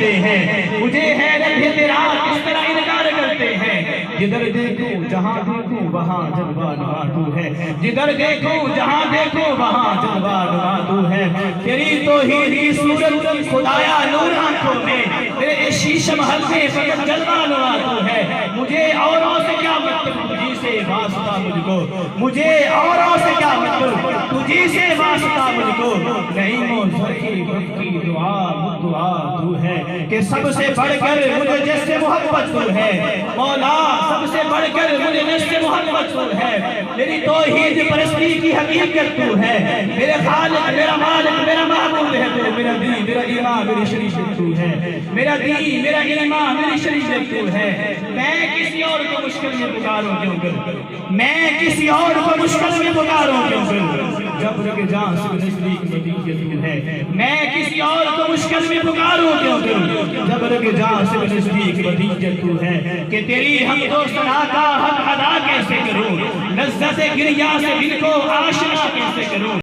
کرتے ہیں، مجھے حیرت ہے تیرا کس طرح انکار کرتے ہیں۔ جدھر دیکھوں جہاں دیکھوں وہاں جلوہ نما تو ہے، جدھر دیکھوں جہاں دیکھوں وہاں جلوہ نما تو ہے۔ تیری توحید کی صورت خدایا نور آنکھوں میں، تیرے شیشم حل میں فقط جلوہ نما تو ہے۔ مجھے اوروں سے کیا مطلب تجھی سے واسطہ مجھ کو، مجھے اوروں سے کیا مطلب تجھی سے واسطہ مجھ کو۔ نہیں موزر کی دعا تو ہے کہ سب سے بڑھ کر مجھے جس سے محبت تو ہے۔ مولا سب سے بڑھ کر مجھے جس سے محبت تو ہے۔ میری توحید پرستی کی حقیقت تو ہے، میرے خالق میرا مالک میرا معبود ہے تو۔ میرا دین میرا ایمان میری شریعت تو ہے، میرا دین میرا ایمان میری شریعت تو ہے۔ میں کسی اور کو مشکل میں پکاروں کیوں کر، میں کسی اور کو مشکل میں پکاروں کیوں کر، جب تک جان سے نزدیک مدیت ہے۔ میں کسی اور کو مشکل میں پکاروں کیوں کر، جب تک جان سے نزدیک مدیت تو ہے۔ کہ تیری حمد و ثنا کا حق ادا کیسے کروں، لذت گریہ سے دل کو آشنا کیسے کروں۔